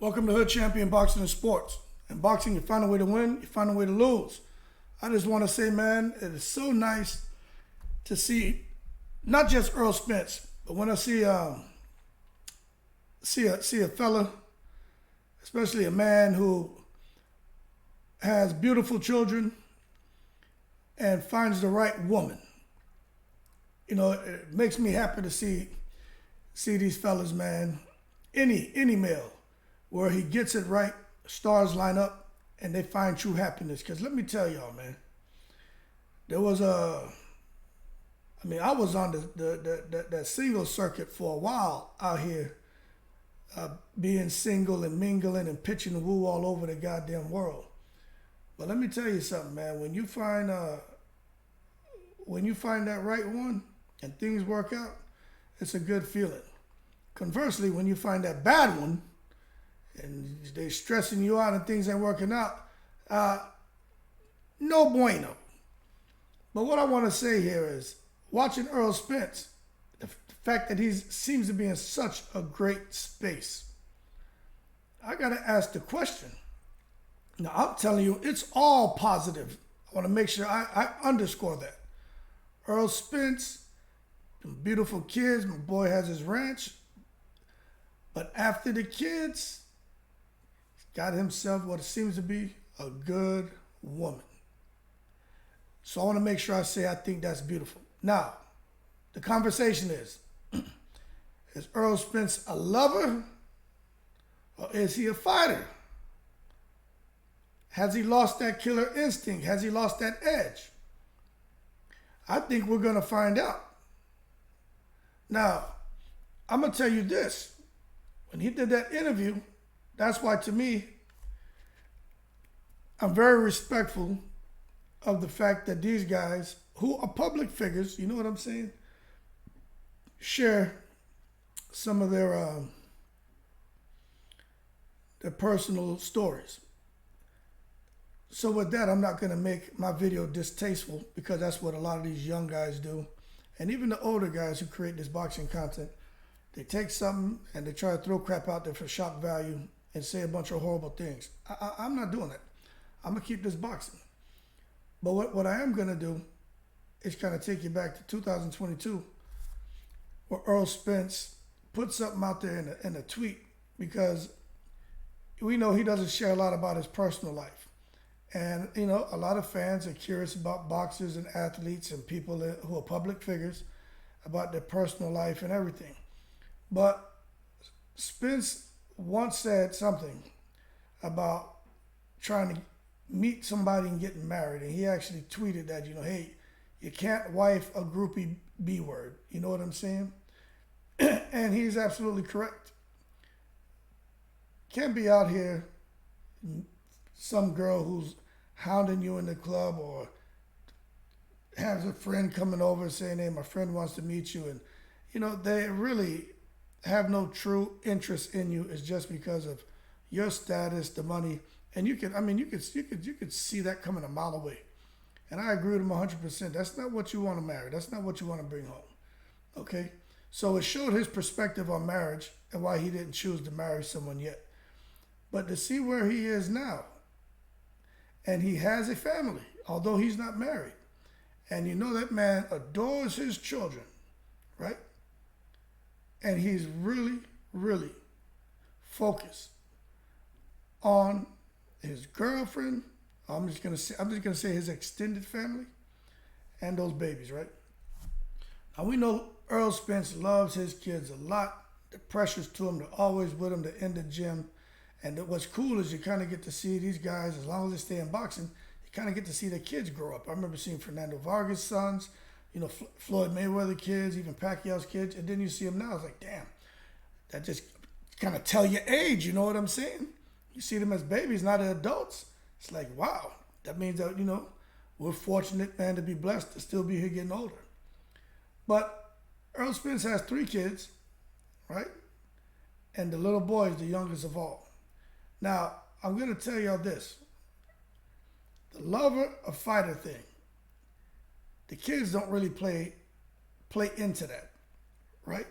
Welcome to Hood Champion Boxing and Sports. In boxing, you find a way to win, you find a way to lose. I just want to say, man, it is so nice to see not just Errol Spence, but when I see a fella, especially a man who has beautiful children and finds the right woman. You know, it makes me happy to see these fellas, man. Any male, where he gets it right, stars line up, and they find true happiness. Because let me tell y'all, man, there was I was on that single circuit for a while out here, being single and mingling and pitching woo all over the goddamn world. But let me tell you something, man. When you find that right one and things work out, it's a good feeling. Conversely, when you find that bad one and they're stressing you out and things ain't working out, no bueno. But what I want to say here is, watching Errol Spence, the fact that he seems to be in such a great space, I got to ask the question. Now, I'm telling you, it's all positive. I want to make sure I underscore that. Errol Spence, beautiful kids, my boy has his ranch. But after the kids, he's got himself what seems to be a good woman. So I want to make sure I say I think that's beautiful. Now, the conversation is Errol Spence a lover or is he a fighter? Has he lost that killer instinct? Has he lost that edge? I think we're going to find out. Now, I'm going to tell you this. When he did that interview, that's why, to me, I'm very respectful of the fact that these guys, who are public figures, you know what I'm saying, share some of their personal stories. So with that, I'm not going to make my video distasteful, because that's what a lot of these young guys do. And even the older guys who create this boxing content, they take something and they try to throw crap out there for shock value and say a bunch of horrible things. I'm not doing that. I'm going to keep this boxing. But what I am going to do is kind of take you back to 2022, where Errol Spence put something out there in a tweet, because we know he doesn't share a lot about his personal life. And, you know, a lot of fans are curious about boxers and athletes and people who are public figures, about their personal life and everything. But Spence once said something about trying to meet somebody and getting married. And he actually tweeted that, hey, you can't wife a groupie B word. You know what I'm saying? And he's absolutely correct. Can't be out here some girl who's hounding you in the club or has a friend coming over saying, hey, my friend wants to meet you. And, they really have no true interest in you. It's just because of your status, the money. And you could see that coming a mile away. And I agree with him 100%. That's not what you want to marry. That's not what you want to bring home. Okay? So it showed his perspective on marriage and why he didn't choose to marry someone yet. But to see where he is now, and he has a family, although he's not married. And that man adores his children, right? And he's really, really focused on his girlfriend. I'm just gonna say his extended family and those babies, right? Now we know Errol Spence loves his kids a lot. The pressure's to him. They're always with him. They're in the gym. And what's cool is you kind of get to see these guys, as long as they stay in boxing, you kind of get to see their kids grow up. I remember seeing Fernando Vargas' sons, Floyd Mayweather kids, even Pacquiao's kids. And then you see them now. It's like, damn, that just kind of tell your age, you know what I'm saying? You see them as babies, not as adults. It's like, wow, that means that, we're fortunate, man, to be blessed to still be here getting older. But Errol Spence has 3 kids, right? And the little boy is the youngest of all. Now, I'm going to tell y'all this. The lover or fighter thing, the kids don't really play into that, right?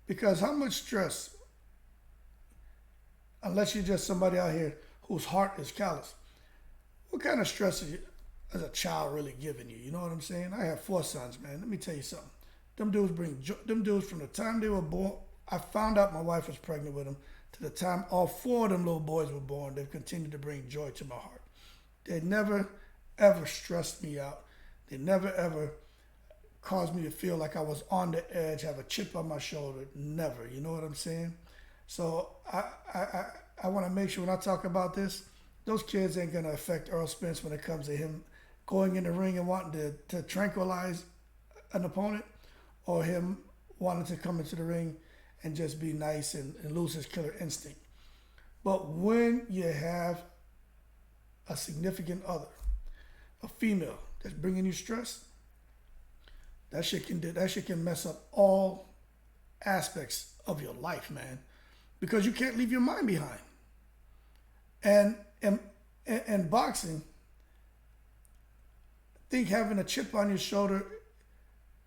Because how much stress unless you're just somebody out here whose heart is callous. What kind of stress is a child really giving you? You know what I'm saying? I have 4 sons, man. Let me tell you something. Them dudes bring them dudes from the time they were born. I found out my wife was pregnant with them to the time all 4 of them little boys were born. They've continued to bring joy to my heart. They never ever stressed me out. They never ever caused me to feel like I was on the edge, have a chip on my shoulder. Never. You know what I'm saying? So I want to make sure when I talk about this, those kids ain't going to affect Errol Spence when it comes to him going in the ring and wanting to tranquilize an opponent, or him wanting to come into the ring and just be nice and lose his killer instinct. But when you have a significant other, a female that's bringing you stress, that shit can mess up all aspects of your life, man, because you can't leave your mind behind. And boxing, I think having a chip on your shoulder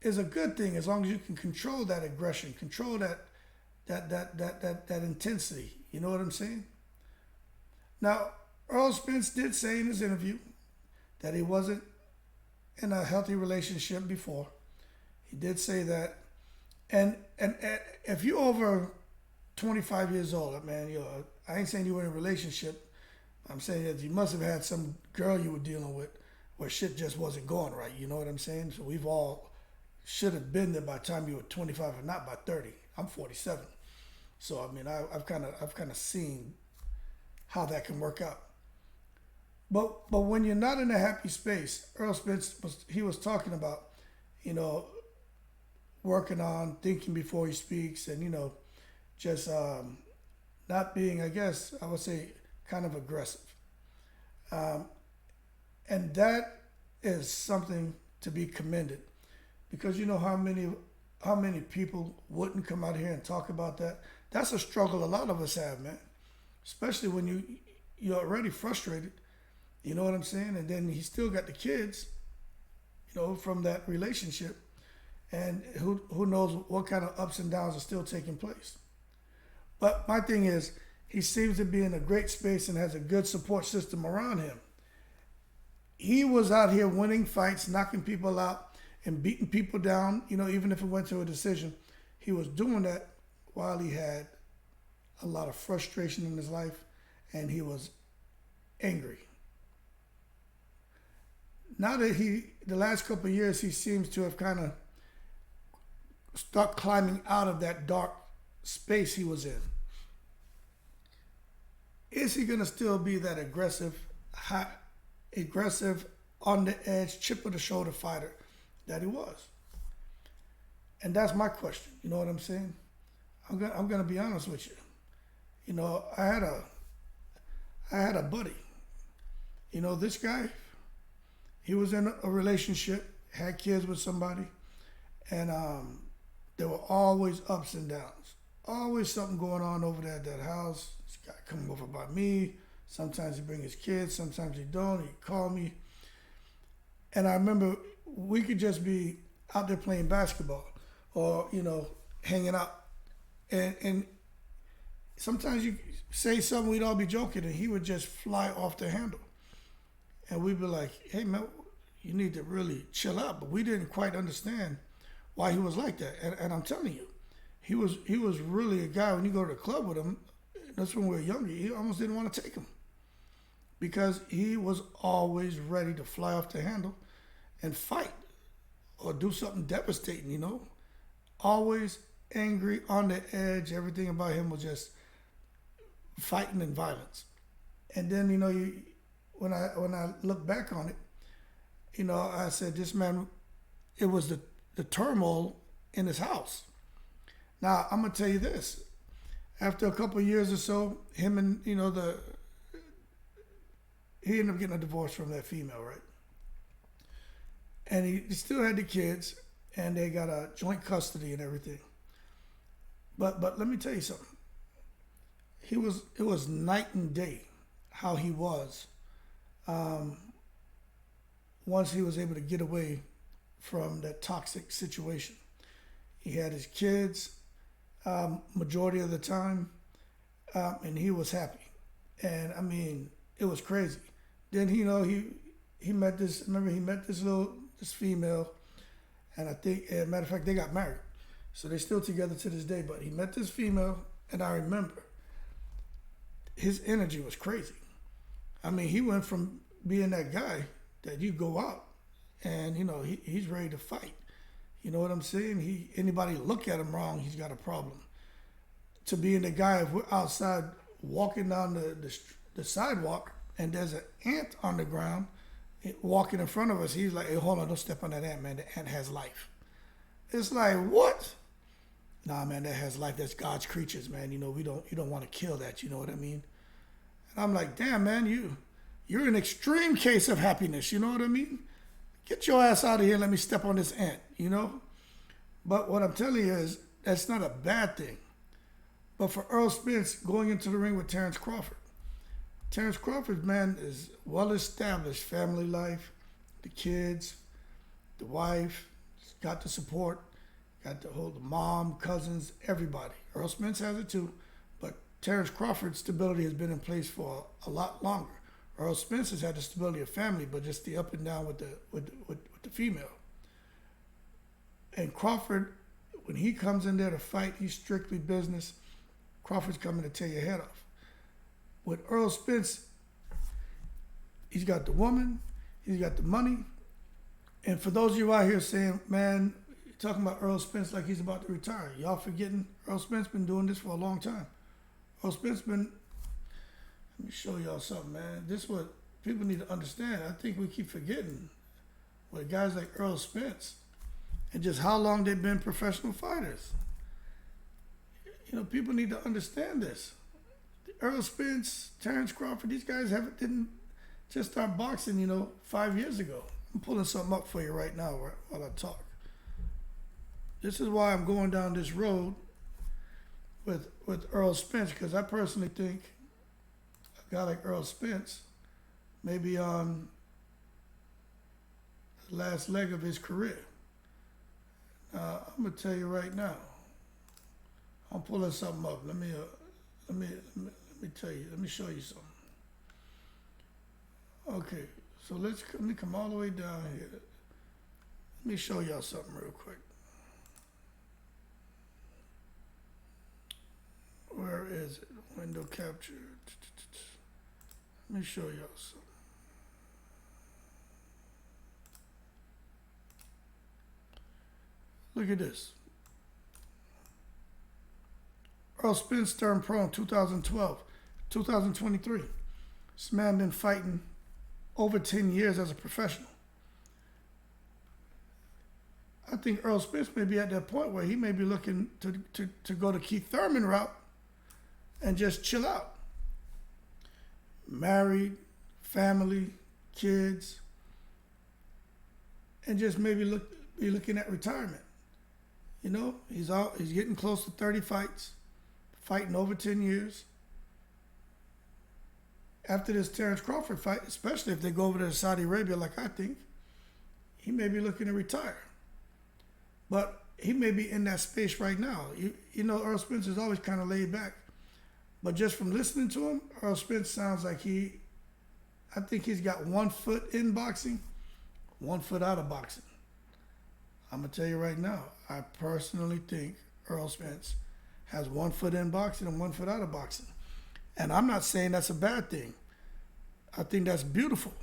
is a good thing as long as you can control that aggression, control that intensity. You know what I'm saying? Now, Errol Spence did say in his interview that he wasn't in a healthy relationship before. He did say that. And if you're over 25 years old, man, I ain't saying you were in a relationship. I'm saying that you must have had some girl you were dealing with where shit just wasn't going right. You know what I'm saying? So we've all should have been there by the time you were 25 and not by 30. I'm 47. So, I mean, I've kind of seen how that can work out. But when you're not in a happy space, Errol Spence was talking about, working on thinking before he speaks, and just not being, I guess I would say, kind of aggressive. And that is something to be commended, because you know how many people wouldn't come out here and talk about that. That's a struggle a lot of us have, man. Especially when you're already frustrated. You know what I'm saying? And then he still got the kids, from that relationship. And who knows what kind of ups and downs are still taking place. But my thing is, he seems to be in a great space and has a good support system around him. He was out here winning fights, knocking people out, and beating people down, even if it went to a decision. He was doing that while he had a lot of frustration in his life, and he was angry. Now that the last couple of years, he seems to have kind of start climbing out of that dark space he was in. Is he going to still be that aggressive, on the edge, chip of the shoulder fighter that he was? And that's my question. You know what I'm saying? I'm going to be honest with you. I had a buddy. This guy, he was in a relationship, had kids with somebody, and there were always ups and downs. Always something going on over there at that house. This guy coming over by me. Sometimes he bring his kids, sometimes he don't. He'd call me. And I remember we could just be out there playing basketball or, hanging out. And sometimes you say something, we'd all be joking, and he would just fly off the handle. And we'd be like, hey, man, you need to really chill out. But we didn't quite understand why he was like that. And I'm telling you, he was really a guy, when you go to the club with him, that's when we were younger, you almost didn't want to take him. Because he was always ready to fly off the handle and fight or do something devastating, Always angry, on the edge. Everything about him was just fighting and violence. And then, when I look back on it, I said, this man, it was the turmoil in his house. Now, I'm going to tell you this. After a couple of years or so, him and, he ended up getting a divorce from that female, right? And he still had the kids, and they got a joint custody and everything. But let me tell you something. It was night and day how he was once he was able to get away from that toxic situation. He had his kids majority of the time. and he was happy. And I mean, it was crazy. Then he met this. Remember, he met this female, and I think, as a matter of fact, they got married. So they're still together to this day. But he met this female, and I remember his energy was crazy. I mean, he went from being that guy that you go out and he's ready to fight. You know what I'm saying? Anybody look at him wrong, he's got a problem. To being the guy, if we're outside walking down the sidewalk and there's an ant on the ground walking in front of us, he's like, hey, hold on, don't step on that ant, man. The ant has life. It's like, what? Nah, man, that has life. That's God's creatures, man. You don't want to kill that. You know what I mean? And I'm like, damn, man, you're an extreme case of happiness. You know what I mean? Get your ass out of here and let me step on this ant, But what I'm telling you is that's not a bad thing. But for Errol Spence going into the ring with Terrence Crawford, man, is well-established family life, the kids, the wife, got the support, got the whole mom, cousins, everybody. Errol Spence has it too, but Terrence Crawford's stability has been in place for a lot longer. Errol Spence has had the stability of family, but just the up and down with the female. And Crawford, when he comes in there to fight, he's strictly business. Crawford's coming to tear your head off. With Errol Spence, he's got the woman, he's got the money. And for those of you out here saying, man, you're talking about Errol Spence like he's about to retire. Y'all forgetting Errol Spence been doing this for a long time. Errol Spence been, let me show y'all something, man. This is what people need to understand. I think we keep forgetting with guys like Errol Spence and just how long they've been professional fighters. People need to understand this. Errol Spence, Terrence Crawford, these guys didn't just start boxing, 5 years ago. I'm pulling something up for you right now while I talk. This is why I'm going down this road with Errol Spence, because I personally think a guy like Errol Spence may be on the last leg of his career. I'm gonna tell you right now. I'm pulling something up. Let me tell you. Let me show you something. Okay, so let me come all the way down here. Let me show y'all something real quick. Where is it? Window capture. Let me show y'all something. Look at this. Errol Spence turned pro in 2012, 2023. This man been fighting over 10 years as a professional. I think Errol Spence may be at that point where he may be looking to go the Keith Thurman route and just chill out. Married, family, kids, and just maybe be looking at retirement. He's getting close to 30 fights, fighting over 10 years. After this Terrence Crawford fight, especially if they go over to Saudi Arabia like I think, he may be looking to retire. But he may be in that space right now. Errol Spence is always kind of laid back. But just from listening to him, Errol Spence sounds like I think he's got 1 foot in boxing, 1 foot out of boxing. I'm going to tell you right now, I personally think Errol Spence has 1 foot in boxing and 1 foot out of boxing. And I'm not saying that's a bad thing. I think that's beautiful.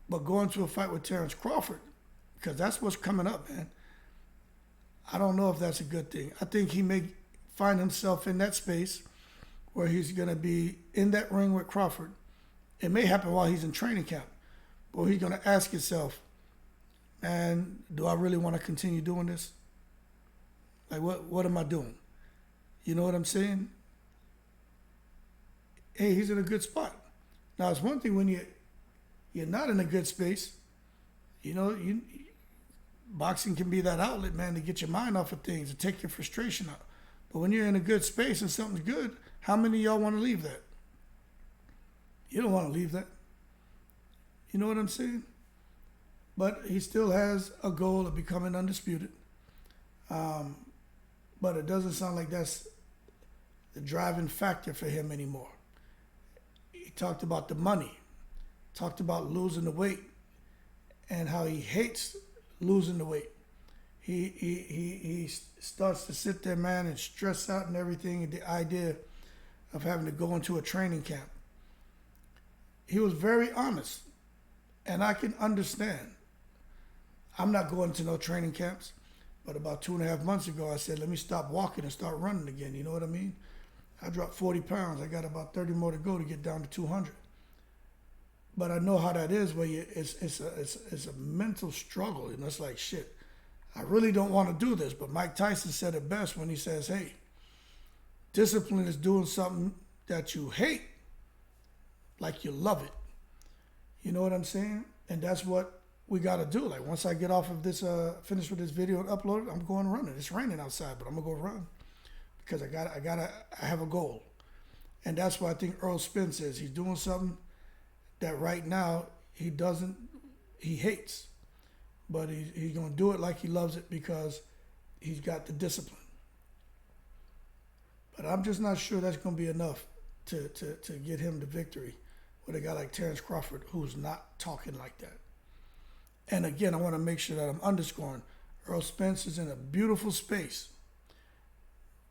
But going to a fight with Terrence Crawford, because that's what's coming up, man, I don't know if that's a good thing. I think he may find himself in that space where he's going to be in that ring with Crawford. It may happen while he's in training camp. But he's going to ask himself, man, do I really want to continue doing this? Like, what am I doing? You know what I'm saying? Hey, he's in a good spot. Now, it's one thing when you're not in a good space. Boxing can be that outlet, man, to get your mind off of things, to take your frustration out. But when you're in a good space and something's good, how many of y'all want to leave that? You don't want to leave that. You know what I'm saying? But he still has a goal of becoming undisputed. But it doesn't sound like that's the driving factor for him anymore. He talked about the money, talked about losing the weight, and how he hates losing the weight. He starts to sit there, man, and stress out and everything, and the idea of having to go into a training camp. He was very honest, and I can understand. I'm not going to no training camps, but about 2.5 months ago, I said, let me stop walking and start running again. You know what I mean? I dropped 40 pounds. I got about 30 more to go to get down to 200. But I know how that is, where it's a mental struggle. And it's like, shit, I really don't want to do this. But Mike Tyson said it best when he says, hey, discipline is doing something that you hate like you love it. You know what I'm saying? And that's what we got to do. Like, once I get off of this, finish with this video and upload it, I'm going running. It's raining outside, but I'm going to go run because I have a goal. And that's what I think Errol Spence is. He's doing something that right now he hates, but he's going to do it like he loves it because he's got the discipline. But I'm just not sure that's going to be enough to get him the victory with a guy like Terrence Crawford, who's not talking like that. And again, I want to make sure that I'm underscoring Errol Spence is in a beautiful space.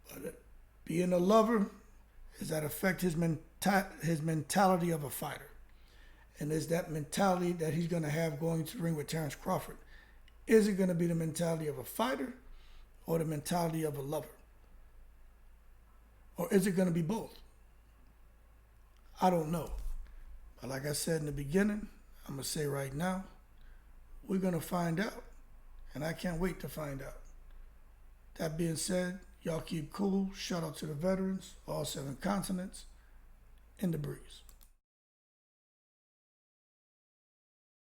But being a lover, does that affect his mentality of a fighter? And is that mentality that he's going to have going to the ring with Terrence Crawford? Is it going to be the mentality of a fighter or the mentality of a lover? Or is it going to be both? I don't know. But like I said in the beginning, I'm going to say right now, we're going to find out. And I can't wait to find out. That being said, y'all keep cool. Shout out to the veterans, all 7 continents, in the breeze.